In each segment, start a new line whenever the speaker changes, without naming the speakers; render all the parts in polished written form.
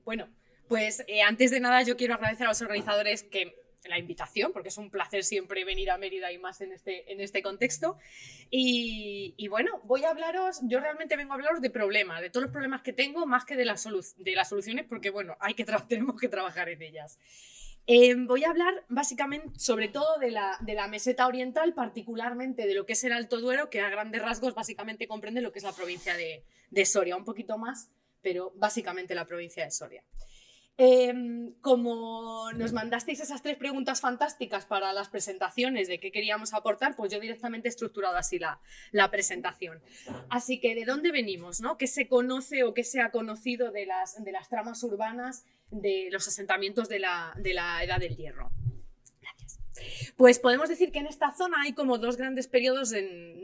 Bueno, pues antes de nada yo quiero agradecer a los organizadores la invitación, porque es un placer siempre venir a Mérida y más en este contexto. Y bueno, yo realmente vengo a hablaros de problemas, de todos los problemas que tengo, más que de las soluciones, porque bueno, tenemos que trabajar en ellas. Voy a hablar básicamente, sobre todo de la meseta oriental, particularmente de lo que es el Alto Duero, que a grandes rasgos básicamente comprende lo que es la provincia de Soria, un poquito más, pero básicamente la provincia de Soria. Como nos mandasteis esas 3 preguntas fantásticas para las presentaciones de qué queríamos aportar, pues yo directamente he estructurado así la presentación. Así que, ¿de dónde venimos, no? ¿Qué se conoce o qué se ha conocido de las tramas urbanas de los asentamientos de la Edad del Hierro? Gracias. Pues podemos decir que en esta zona hay como 2 grandes periodos en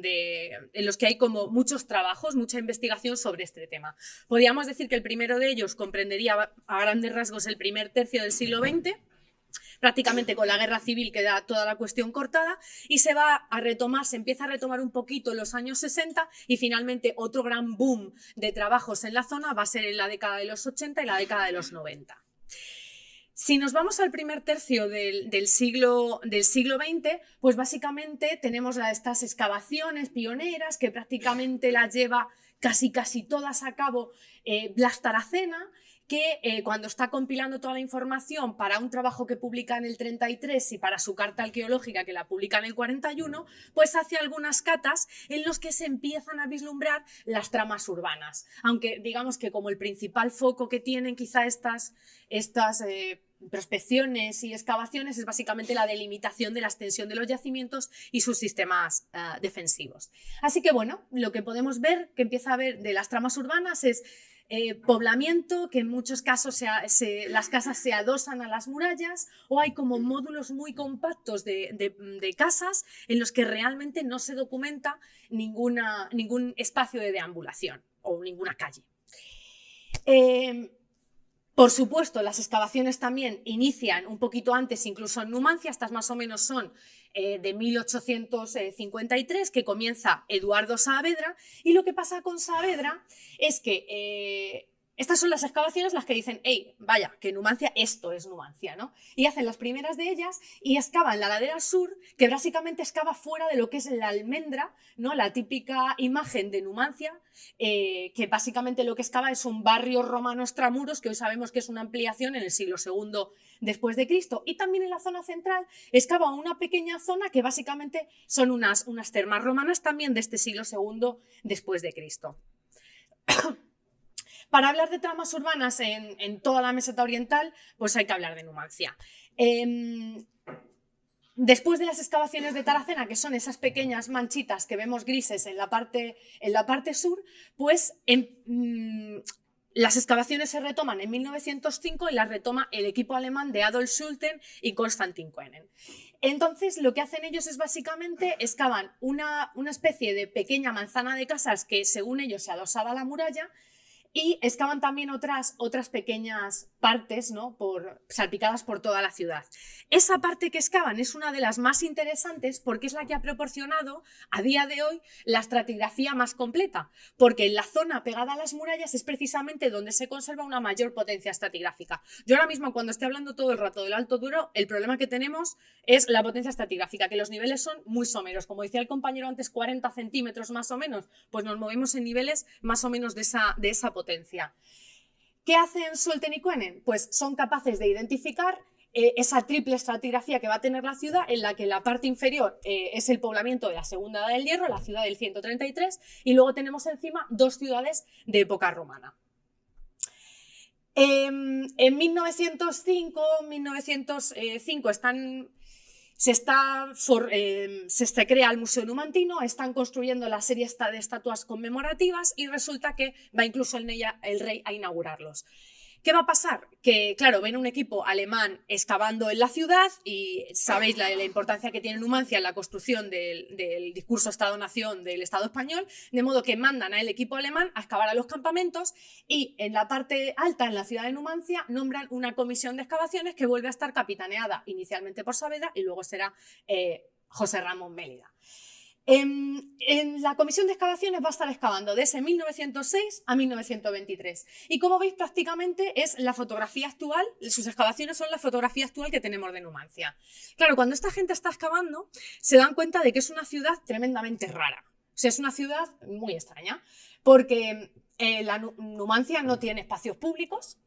los que hay como muchos trabajos, mucha investigación sobre este tema. Podríamos decir que el primero de ellos comprendería a grandes rasgos el primer tercio del siglo XX, prácticamente con la guerra civil queda toda la cuestión cortada y se empieza a retomar un poquito en los años 60 y finalmente otro gran boom de trabajos en la zona va a ser en la década de los 80 y la década de los 90. Si nos vamos al primer tercio del siglo XX, pues básicamente tenemos estas excavaciones pioneras que prácticamente las lleva casi todas a cabo Blas Taracena, que cuando está compilando toda la información para un trabajo que publica en el 33 y para su carta arqueológica que la publica en el 41, pues hace algunas catas en los que se empiezan a vislumbrar las tramas urbanas, aunque digamos que como el principal foco que tienen quizá estas prospecciones y excavaciones es básicamente la delimitación de la extensión de los yacimientos y sus sistemas defensivos. Así que bueno, lo que podemos ver, que empieza a ver de las tramas urbanas es poblamiento, que en muchos casos las casas se adosan a las murallas o hay como módulos muy compactos de casas en los que realmente no se documenta ningún espacio de deambulación o ninguna calle. Por supuesto, las excavaciones también inician un poquito antes, incluso en Numancia, estas más o menos son de 1853, que comienza Eduardo Saavedra, y lo que pasa con Saavedra es que estas son las excavaciones las que dicen, hey, vaya, que Numancia, esto es Numancia, ¿no? Y hacen las primeras de ellas y excavan la ladera sur, que básicamente excava fuera de lo que es la almendra, ¿no? La típica imagen de Numancia, que básicamente lo que excava es un barrio romano extramuros, que hoy sabemos que es una ampliación en el siglo II después de Cristo. Y también en la zona central excava una pequeña zona que básicamente son unas termas romanas también de este siglo II después de Cristo. Para hablar de tramas urbanas en toda la meseta oriental, pues hay que hablar de Numancia. Después de las excavaciones de Taracena, que son esas pequeñas manchitas que vemos grises en la parte sur, pues las excavaciones se retoman en 1905 y las retoma el equipo alemán de Adolf Schulten y Konstantin Koenen. Entonces, lo que hacen ellos es básicamente excavan una especie de pequeña manzana de casas que, según ellos, se adosaba a la muralla, y excavan también otras pequeñas partes, ¿no? Salpicadas por toda la ciudad. Esa parte que excavan es una de las más interesantes porque es la que ha proporcionado a día de hoy la estratigrafía más completa, porque en la zona pegada a las murallas es precisamente donde se conserva una mayor potencia estratigráfica. Yo ahora mismo, cuando estoy hablando todo el rato del Alto Duero, el problema que tenemos es la potencia estratigráfica, que los niveles son muy someros. Como decía el compañero antes, 40 centímetros más o menos, pues nos movemos en niveles más o menos de esa potencia. ¿Qué hacen Schulten y Koenen? Pues son capaces de identificar esa triple estratigrafía que va a tener la ciudad, en la que la parte inferior es el poblamiento de la Segunda Edad del Hierro, la ciudad del 133, y luego tenemos encima 2 ciudades de época romana. En 1905 se crea el Museo Numantino, están construyendo la serie de estatuas conmemorativas y resulta que va incluso el rey a inaugurarlos. ¿Qué va a pasar? Que, claro, ven un equipo alemán excavando en la ciudad y sabéis la importancia que tiene Numancia en la construcción del discurso Estado-Nación del Estado español, de modo que mandan al equipo alemán a excavar a los campamentos y en la parte alta, en la ciudad de Numancia, nombran una comisión de excavaciones que vuelve a estar capitaneada inicialmente por Saavedra y luego será José Ramón Mélida. En la comisión de excavaciones va a estar excavando desde 1906 a 1923 y como veis prácticamente es la fotografía actual, sus excavaciones son la fotografía actual que tenemos de Numancia. Claro, cuando esta gente está excavando se dan cuenta de que es una ciudad tremendamente rara, o sea, es una ciudad muy extraña porque Numancia no tiene espacios públicos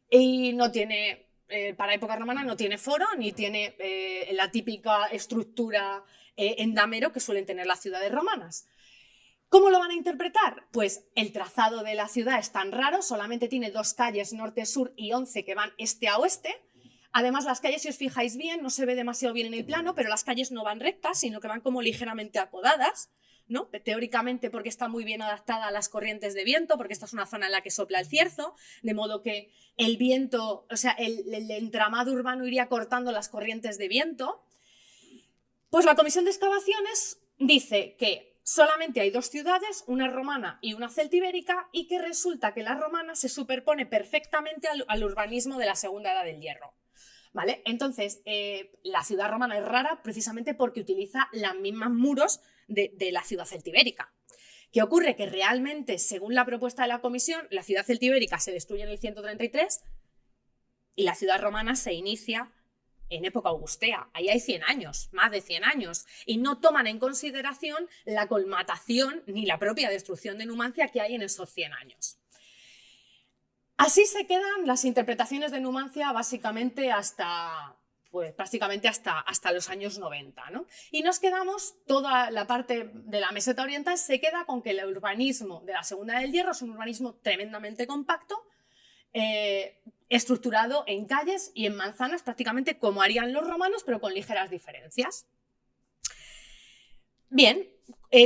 y no tiene, para época romana no tiene foro ni tiene la típica estructura endamero que suelen tener las ciudades romanas. ¿Cómo lo van a interpretar? Pues el trazado de la ciudad es tan raro, solamente tiene 2 calles norte-sur y 11 que van este a oeste. Además, las calles, si os fijáis bien, no se ve demasiado bien en el plano, pero las calles no van rectas, sino que van como ligeramente acodadas, ¿no? Teóricamente porque está muy bien adaptada a las corrientes de viento, porque esta es una zona en la que sopla el cierzo, de modo que el viento, o sea, el entramado urbano iría cortando las corrientes de viento. Pues la comisión de excavaciones dice que solamente hay 2 ciudades, una romana y una celtibérica, y que resulta que la romana se superpone perfectamente al urbanismo de la Segunda Edad del Hierro. ¿Vale? Entonces, la ciudad romana es rara precisamente porque utiliza los mismos muros de la ciudad celtibérica. ¿Qué ocurre? Que realmente, según la propuesta de la comisión, la ciudad celtibérica se destruye en el 133 y la ciudad romana se inicia en época augustea. Ahí hay 100 años, más de 100 años, y no toman en consideración la colmatación ni la propia destrucción de Numancia que hay en esos 100 años. Así se quedan las interpretaciones de Numancia básicamente hasta, pues, prácticamente hasta los años 90, ¿no? Y nos quedamos, toda la parte de la meseta oriental se queda con que el urbanismo de la Segunda del Hierro es un urbanismo tremendamente compacto, estructurado en calles y en manzanas prácticamente como harían los romanos, pero con ligeras diferencias. Bien,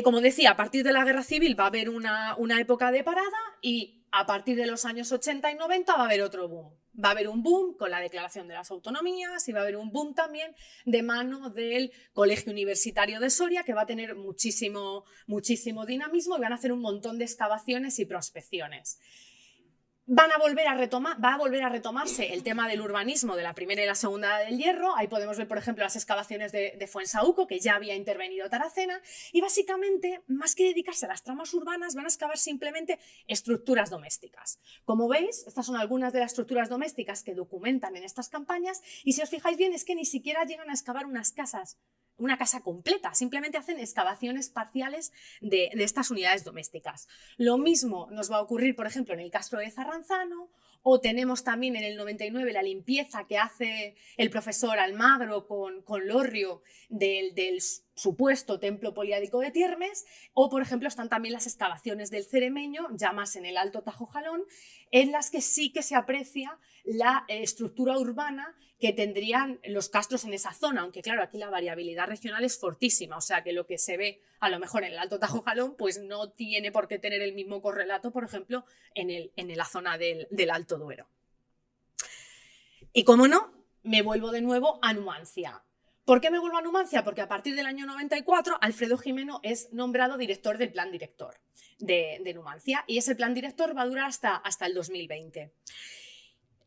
como decía, a partir de la Guerra Civil va a haber una época de parada y a partir de los años 80 y 90 va a haber otro boom. Va a haber un boom con la Declaración de las Autonomías y va a haber un boom también de mano del Colegio Universitario de Soria, que va a tener muchísimo dinamismo y van a hacer un montón de excavaciones y prospecciones. Va a volver a retomarse el tema del urbanismo de la Primera y la Segunda Edad del Hierro. Ahí podemos ver, por ejemplo, las excavaciones de Fuensaúco, que ya había intervenido Taracena, y básicamente, más que dedicarse a las tramas urbanas, van a excavar simplemente estructuras domésticas. Como veis, estas son algunas de las estructuras domésticas que documentan en estas campañas, y si os fijáis bien, es que ni siquiera llegan a excavar una casa completa, simplemente hacen excavaciones parciales de estas unidades domésticas. Lo mismo nos va a ocurrir, por ejemplo, en el Castro de Zarranzano, o tenemos también en el 99 la limpieza que hace el profesor Almagro con Lorrio del supuesto templo poliádico de Tiermes, o por ejemplo están también las excavaciones del Ceremeño, ya más en el Alto Tajo Jalón, en las que sí que se aprecia la estructura urbana que tendrían los castros en esa zona, aunque claro, aquí la variabilidad regional es fortísima, o sea que lo que se ve a lo mejor en el Alto Tajo Jalón pues no tiene por qué tener el mismo correlato, por ejemplo, en la zona del Alto Duero. Y como no, me vuelvo de nuevo a Numancia. ¿Por qué me vuelvo a Numancia? Porque a partir del año 94 Alfredo Jimeno es nombrado director del plan director de Numancia y ese plan director va a durar hasta el 2020.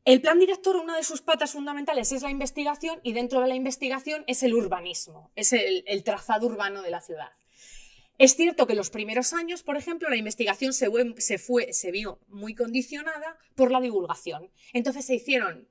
El plan director, una de sus patas fundamentales es la investigación y dentro de la investigación es el urbanismo, es el trazado urbano de la ciudad. Es cierto que los primeros años, por ejemplo, la investigación se vio muy condicionada por la divulgación. Entonces se hicieron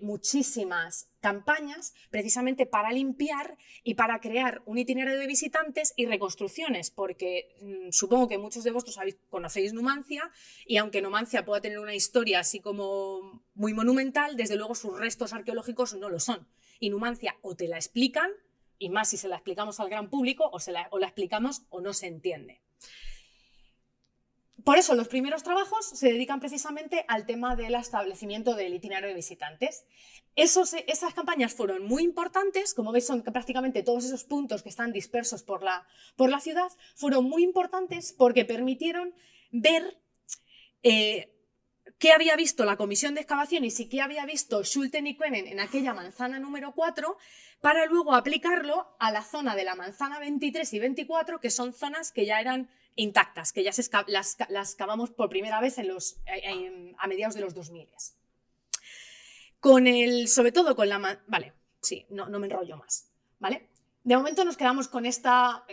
muchísimas campañas precisamente para limpiar y para crear un itinerario de visitantes y reconstrucciones, porque supongo que muchos de vosotros conocéis Numancia y aunque Numancia pueda tener una historia así como muy monumental, desde luego sus restos arqueológicos no lo son. Y Numancia o te la explican, y más si se la explicamos al gran público, o la explicamos o no se entiende. Por eso los primeros trabajos se dedican precisamente al tema del establecimiento del itinerario de visitantes. Esas campañas fueron muy importantes, como veis son prácticamente todos esos puntos que están dispersos por la ciudad, fueron muy importantes porque permitieron ver qué había visto la comisión de excavaciones y qué había visto Schulten y Koenen en aquella manzana número 4 para luego aplicarlo a la zona de la manzana 23 y 24, que son zonas que ya eran intactas, que ya las excavamos por primera vez a mediados de los 2000. Sobre todo con la... Vale, sí, no me enrollo más, ¿vale? De momento nos quedamos con esta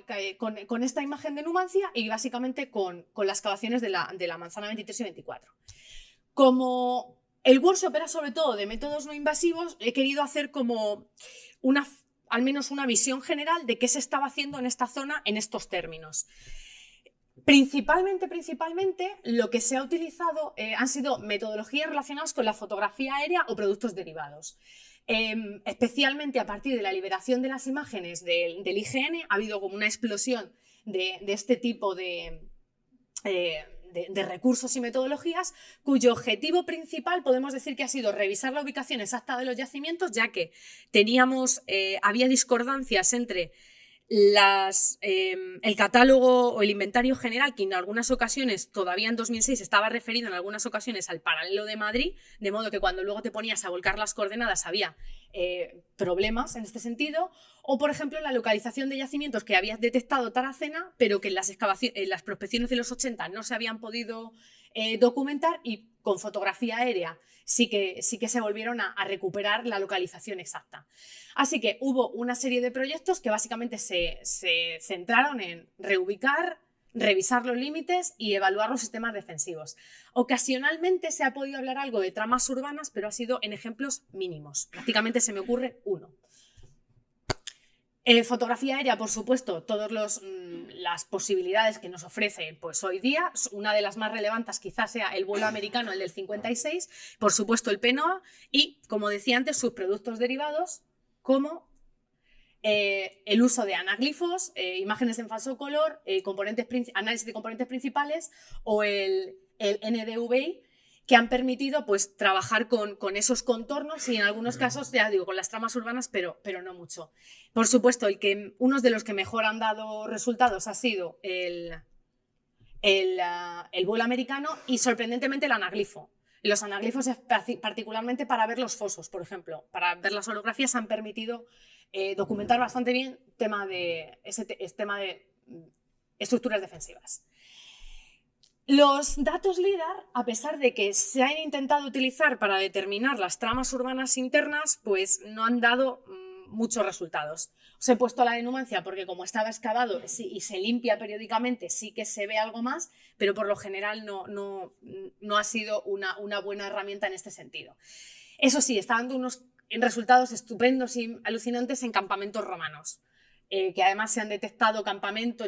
imagen de Numancia y básicamente con las excavaciones de la manzana 23 y 24. Como el workshop era sobre todo de métodos no invasivos, he querido hacer como al menos una visión general de qué se estaba haciendo en esta zona en estos términos. Principalmente, lo que se ha utilizado han sido metodologías relacionadas con la fotografía aérea o productos derivados. Especialmente a partir de la liberación de las imágenes del IGN, ha habido como una explosión de este tipo de recursos y metodologías, cuyo objetivo principal podemos decir que ha sido revisar la ubicación exacta de los yacimientos, ya que había discordancias entre el catálogo o el inventario general, que en algunas ocasiones, todavía en 2006, estaba referido en algunas ocasiones al paralelo de Madrid, de modo que cuando luego te ponías a volcar las coordenadas había problemas en este sentido, o por ejemplo la localización de yacimientos que habías detectado Taracena, pero que en las prospecciones de los 80 no se habían podido documentar, y con fotografía aérea sí que se volvieron a recuperar la localización exacta. Así que hubo una serie de proyectos que básicamente se centraron en reubicar, revisar los límites y evaluar los sistemas defensivos. Ocasionalmente se ha podido hablar algo de tramas urbanas, pero ha sido en ejemplos mínimos. Prácticamente se me ocurre uno. Fotografía aérea, por supuesto, todas las posibilidades que nos ofrece pues, hoy día. Una de las más relevantes quizás sea el vuelo americano, el del 56, por supuesto el PNOA y, como decía antes, sus productos derivados como el uso de anaglifos, imágenes en falso color, análisis de componentes principales o el NDVI, que han permitido pues, trabajar con esos contornos y en algunos casos, ya digo, con las tramas urbanas, pero no mucho. Por supuesto, uno de los que mejor han dado resultados ha sido el vuelo americano y, sorprendentemente, el anaglifo. Los anaglifos, particularmente para ver los fosos, por ejemplo, para ver las holografías, han permitido documentar bastante bien tema de estructuras defensivas. Los datos LIDAR, a pesar de que se han intentado utilizar para determinar las tramas urbanas internas, pues no han dado muchos resultados. Os he puesto la de Numancia porque como estaba excavado y se limpia periódicamente, sí que se ve algo más, pero por lo general no ha sido una buena herramienta en este sentido. Eso sí, está dando unos resultados estupendos y alucinantes en campamentos romanos. Que además se han detectado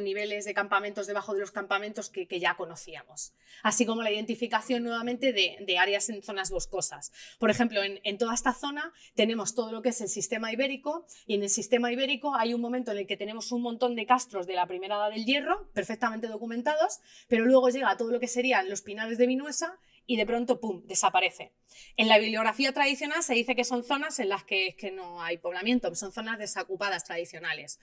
niveles de campamentos debajo de los campamentos que ya conocíamos, así como la identificación nuevamente de áreas en zonas boscosas. Por ejemplo, en toda esta zona tenemos todo lo que es el sistema ibérico, y en el sistema ibérico hay un momento en el que tenemos un montón de castros de la primera edad del hierro, perfectamente documentados, pero luego llega todo lo que serían los pinares de Vinuesa y de pronto, ¡pum!, desaparece. En la bibliografía tradicional se dice que son zonas en las que no hay poblamiento, son zonas desocupadas tradicionales,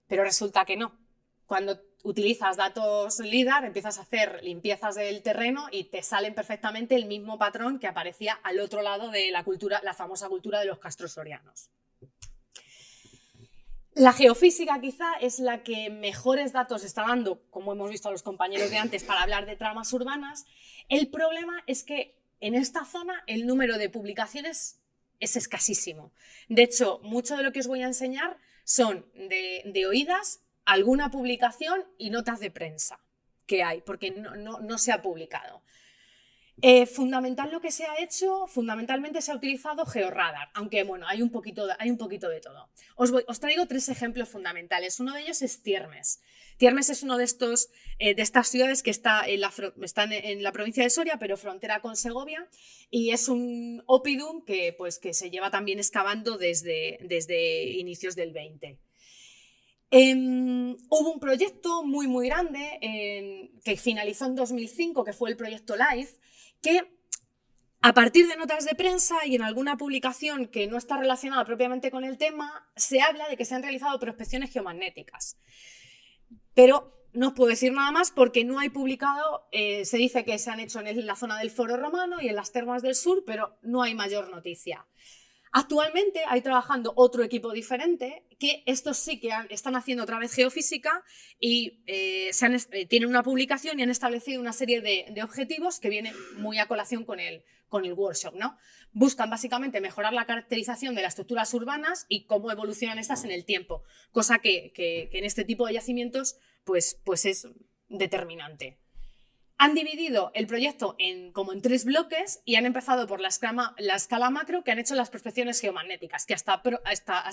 pero resulta que no. Cuando utilizas datos LIDAR empiezas a hacer limpiezas del terreno y te salen perfectamente el mismo patrón que aparecía al otro lado de la famosa cultura de los castros sorianos. La geofísica quizá es la que mejores datos está dando, como hemos visto a los compañeros de antes, para hablar de tramas urbanas. El problema es que en esta zona el número de publicaciones es escasísimo. De hecho, mucho de lo que os voy a enseñar son de oídas, alguna publicación y notas de prensa que hay, porque no se ha publicado. Lo que se ha hecho, fundamentalmente se ha utilizado georradar, aunque bueno, hay un poquito de todo. Os traigo tres ejemplos fundamentales. Uno de ellos es Tiermes. Tiermes es uno de estas ciudades que están en la provincia de Soria, pero frontera con Segovia, y es un oppidum que se lleva también excavando desde inicios del 20. Hubo un proyecto muy grande que finalizó en 2005, que fue el proyecto LIFE, que a partir de notas de prensa y en alguna publicación que no está relacionada propiamente con el tema, se habla de que se han realizado prospecciones geomagnéticas. Pero no os puedo decir nada más porque no hay publicado, se dice que se han hecho en la zona del Foro Romano y en las Termas del Sur, pero no hay mayor noticia. Actualmente hay trabajando otro equipo diferente que estos sí que están haciendo otra vez geofísica y tienen una publicación y han establecido una serie de objetivos que vienen muy a colación con el workshop, ¿no? Buscan básicamente mejorar la caracterización de las estructuras urbanas y cómo evolucionan estas en el tiempo, cosa que en este tipo de yacimientos pues es determinante. Han dividido el proyecto como en 3 bloques y han empezado por la escala macro, que han hecho las prospecciones geomagnéticas, que hasta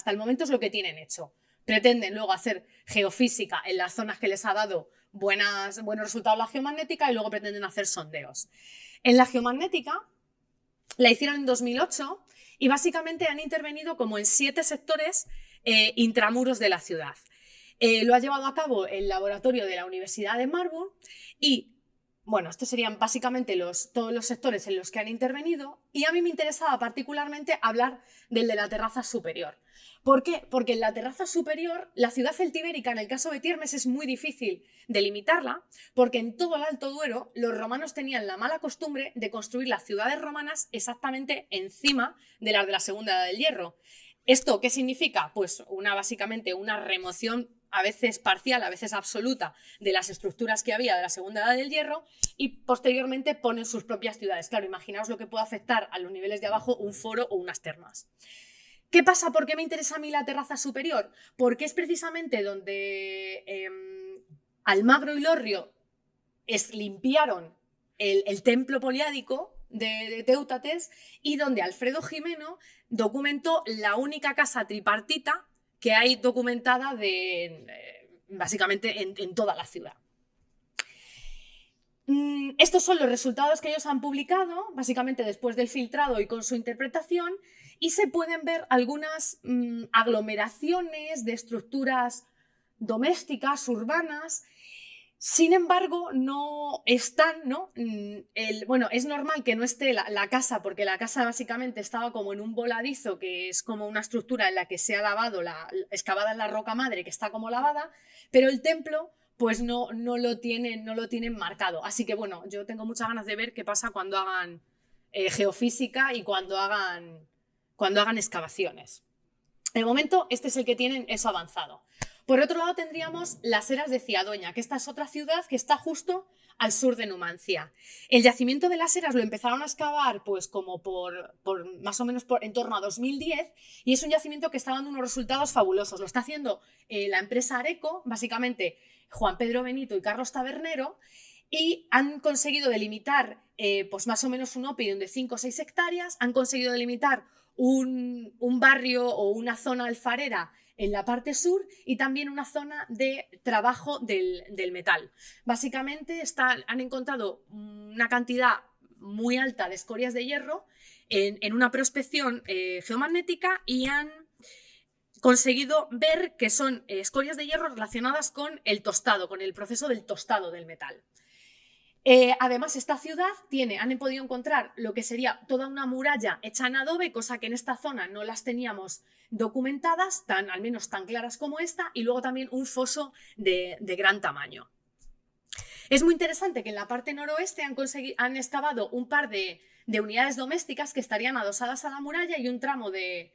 el momento es lo que tienen hecho. Pretenden luego hacer geofísica en las zonas que les ha dado buenos resultados la geomagnética y luego pretenden hacer sondeos. En la geomagnética la hicieron en 2008 y básicamente han intervenido como en 7 sectores intramuros de la ciudad. Lo ha llevado a cabo el laboratorio de la Universidad de Marburg y bueno, estos serían básicamente todos los sectores en los que han intervenido y a mí me interesaba particularmente hablar del de la terraza superior. ¿Por qué? Porque en la terraza superior, la ciudad celtibérica, en el caso de Tiermes, es muy difícil delimitarla porque en todo el Alto Duero los romanos tenían la mala costumbre de construir las ciudades romanas exactamente encima de las de la Segunda Edad del Hierro. ¿Esto qué significa? Pues básicamente una remoción a veces parcial, a veces absoluta, de las estructuras que había de la Segunda Edad del Hierro y posteriormente ponen sus propias ciudades. Claro, imaginaos lo que puede afectar a los niveles de abajo un foro o unas termas. ¿Qué pasa? ¿Por qué me interesa a mí la terraza superior? Porque es precisamente donde Almagro y Lorrio limpiaron el templo poliádico de Teútates y donde Alfredo Jimeno documentó la única casa tripartita que hay documentada básicamente en toda la ciudad. Estos son los resultados que ellos han publicado, básicamente después del filtrado y con su interpretación, y se pueden ver algunas aglomeraciones de estructuras domésticas, urbanas. Sin embargo, no están, ¿no? Bueno, es normal que no esté la casa, porque la casa básicamente estaba como en un voladizo, que es como una estructura en la que se ha lavado, excavada en la roca madre, que está como lavada, pero el templo pues no lo tienen marcado. Así que bueno, yo tengo muchas ganas de ver qué pasa cuando hagan geofísica y cuando hagan excavaciones. De momento, este es el que tienen eso avanzado. Por otro lado tendríamos las Eras de Ciadoña, que esta es otra ciudad que está justo al sur de Numancia. El yacimiento de las Eras lo empezaron a excavar pues como por más o menos en torno a 2010 y es un yacimiento que está dando unos resultados fabulosos. Lo está haciendo la empresa Areco, básicamente Juan Pedro Benito y Carlos Tabernero, y han conseguido delimitar pues más o menos un oppidum de 5 o 6 hectáreas, han conseguido delimitar un barrio o una zona alfarera en la parte sur y también una zona de trabajo del metal. Básicamente han encontrado una cantidad muy alta de escorias de hierro en una prospección geomagnética y han conseguido ver que son escorias de hierro relacionadas con el tostado, con el proceso del tostado del metal. Además, esta ciudad han podido encontrar lo que sería toda una muralla hecha en adobe, cosa que en esta zona no las teníamos documentadas, al menos tan claras como esta, y luego también un foso de gran tamaño. Es muy interesante que en la parte noroeste han excavado un par de unidades domésticas que estarían adosadas a la muralla y un tramo de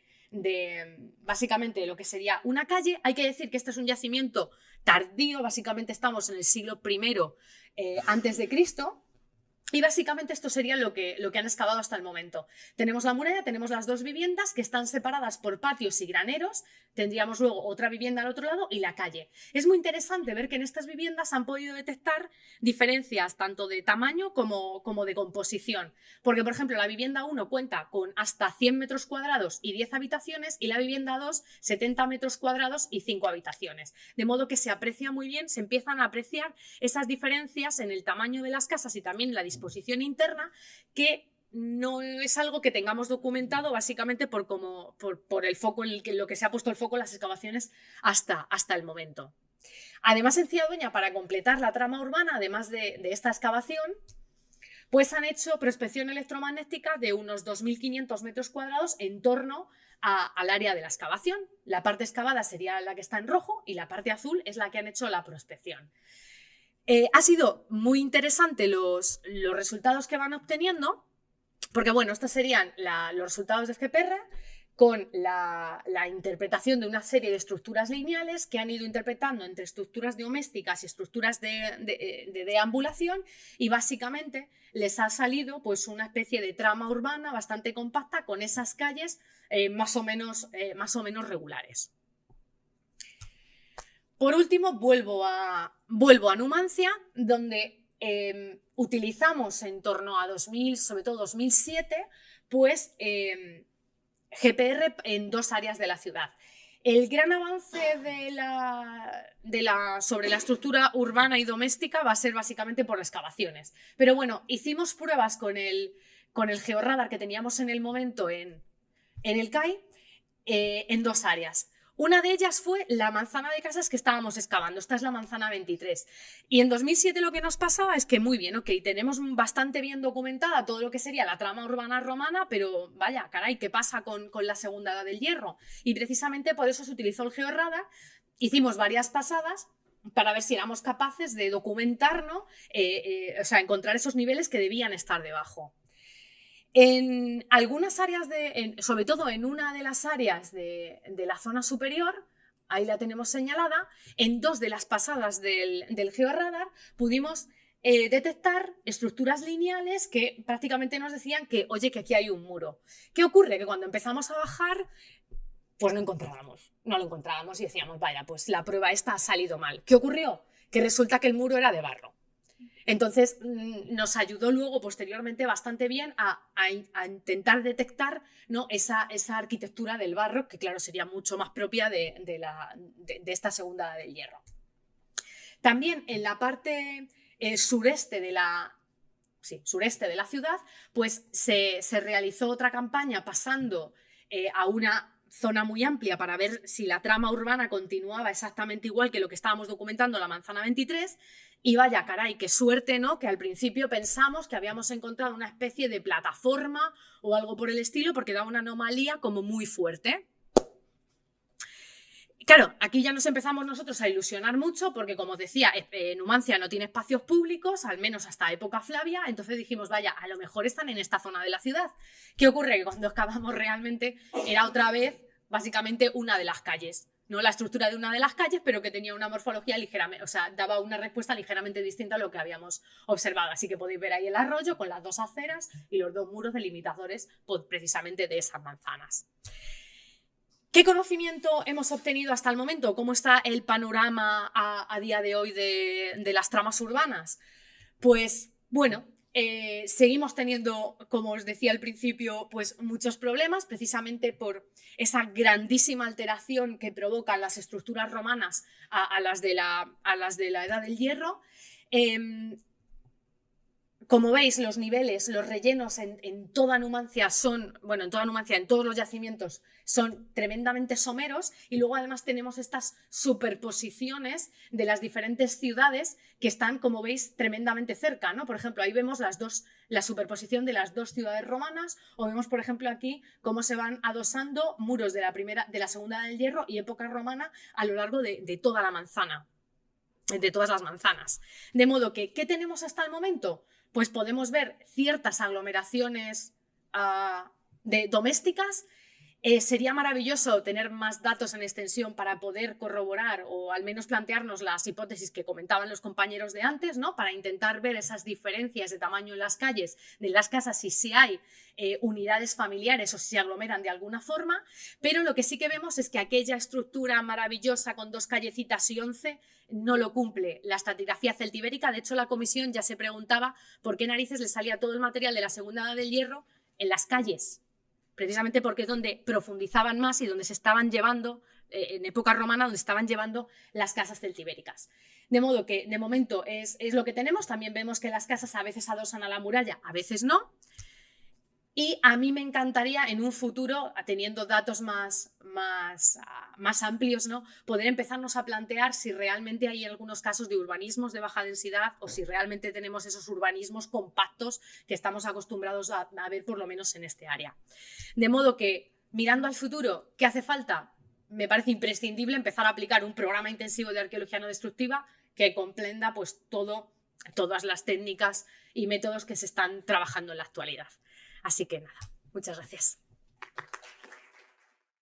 básicamente lo que sería una calle. Hay que decir que este es un yacimiento tardío, básicamente estamos en el siglo I antes de Cristo. Y básicamente esto sería lo que han excavado hasta el momento. Tenemos la muralla, tenemos las 2 viviendas que están separadas por patios y graneros, tendríamos luego otra vivienda al otro lado y la calle. Es muy interesante ver que en estas viviendas han podido detectar diferencias tanto de tamaño como de composición. Porque, por ejemplo, la vivienda 1 cuenta con hasta 100 metros cuadrados y 10 habitaciones y la vivienda 2, 70 metros cuadrados y 5 habitaciones. De modo que se aprecia muy bien, se empiezan a apreciar esas diferencias en el tamaño de las casas y también en la disposición interna, que no es algo que tengamos documentado básicamente por el foco en lo que se ha puesto el foco en las excavaciones hasta el momento. Además, en Ciadoña, para completar la trama urbana, además de esta excavación, pues han hecho prospección electromagnética de unos 2.500 metros cuadrados en torno al área de la excavación. La parte excavada sería la que está en rojo y la parte azul es la que han hecho la prospección. Ha sido muy interesante los resultados que van obteniendo, porque bueno, estos serían los resultados de FPR, con la interpretación de una serie de estructuras lineales que han ido interpretando entre estructuras domésticas y estructuras de deambulación, y básicamente les ha salido pues una especie de trama urbana bastante compacta con esas calles más o menos regulares. Por último, vuelvo a Numancia, donde utilizamos en torno a 2000, sobre todo 2007, pues GPR en 2 áreas de la ciudad. El gran avance sobre la estructura urbana y doméstica va a ser básicamente por excavaciones. Pero bueno, hicimos pruebas con el georradar que teníamos en el momento en el CAI en 2 áreas. Una de ellas fue la manzana de casas que estábamos excavando. Esta es la manzana 23. Y en 2007 lo que nos pasaba es que, muy bien, ok, tenemos bastante bien documentada todo lo que sería la trama urbana romana, pero vaya, caray, ¿qué pasa con la segunda edad del hierro? Y precisamente por eso se utilizó el georradar. Hicimos varias pasadas para ver si éramos capaces de documentar, ¿no? O sea, encontrar esos niveles que debían estar debajo. En algunas áreas, sobre todo en una de las áreas de la zona superior, ahí la tenemos señalada, en 2 de las pasadas del georradar pudimos detectar estructuras lineales que prácticamente nos decían que, oye, que aquí hay un muro. ¿Qué ocurre? Que cuando empezamos a bajar, pues no lo encontrábamos y decíamos, vaya, pues la prueba esta ha salido mal. ¿Qué ocurrió? Que resulta que el muro era de barro. Entonces nos ayudó luego posteriormente bastante bien a intentar detectar, ¿no? esa arquitectura del barro, que claro sería mucho más propia de esta segunda del hierro. También en la parte sureste de la ciudad, pues se realizó otra campaña pasando a una zona muy amplia para ver si la trama urbana continuaba exactamente igual que lo que estábamos documentando en la manzana 23. Y vaya, caray, qué suerte, ¿no? Que al principio pensamos que habíamos encontrado una especie de plataforma o algo por el estilo, porque daba una anomalía como muy fuerte. Claro, aquí ya nos empezamos nosotros a ilusionar mucho porque, como os decía, Numancia no tiene espacios públicos, al menos hasta época Flavia, entonces dijimos, vaya, a lo mejor están en esta zona de la ciudad. ¿Qué ocurre? Que cuando excavamos realmente era otra vez, básicamente, una de las calles. No la estructura de una de las calles, pero que tenía una morfología ligeramente, o sea, daba una respuesta ligeramente distinta a lo que habíamos observado. Así que podéis ver ahí el arroyo con las 2 aceras y los 2 muros delimitadores precisamente de esas manzanas. ¿Qué conocimiento hemos obtenido hasta el momento? ¿Cómo está el panorama a día de hoy de las tramas urbanas? Pues bueno, seguimos teniendo, como os decía al principio, pues muchos problemas, precisamente por esa grandísima alteración que provocan las estructuras romanas a las de la Edad del Hierro. Como veis, los niveles, los rellenos en toda Numancia en todos los yacimientos son tremendamente someros, y luego además tenemos estas superposiciones de las diferentes ciudades que están, como veis, tremendamente cerca, ¿no? Por ejemplo, ahí vemos la superposición de las 2 ciudades romanas, o vemos, por ejemplo, aquí cómo se van adosando muros de la segunda del hierro y época romana a lo largo de toda la manzana, de todas las manzanas. De modo que, ¿qué tenemos hasta el momento? Pues podemos ver ciertas aglomeraciones domésticas. Sería maravilloso tener más datos en extensión para poder corroborar o al menos plantearnos las hipótesis que comentaban los compañeros de antes, ¿no? Para intentar ver esas diferencias de tamaño en las calles, de las casas, si hay unidades familiares o si se aglomeran de alguna forma. Pero lo que sí que vemos es que aquella estructura maravillosa con 2 callecitas y 11 no lo cumple la estratigrafía celtibérica. De hecho, la comisión ya se preguntaba por qué narices le salía todo el material de la segunda edad del hierro en las calles, precisamente porque es donde profundizaban más y donde se estaban llevando, en época romana, donde estaban llevando las casas celtibéricas. De modo que, de momento, es lo que tenemos. También vemos que las casas a veces adosan a la muralla, a veces no. Y a mí me encantaría en un futuro, teniendo datos más amplios, ¿no? Poder empezarnos a plantear si realmente hay algunos casos de urbanismos de baja densidad o si realmente tenemos esos urbanismos compactos que estamos acostumbrados a ver por lo menos en este área. De modo que, mirando al futuro, ¿qué hace falta? Me parece imprescindible empezar a aplicar un programa intensivo de arqueología no destructiva que comprenda pues, todas las técnicas y métodos que se están trabajando en la actualidad. Así que nada, muchas gracias.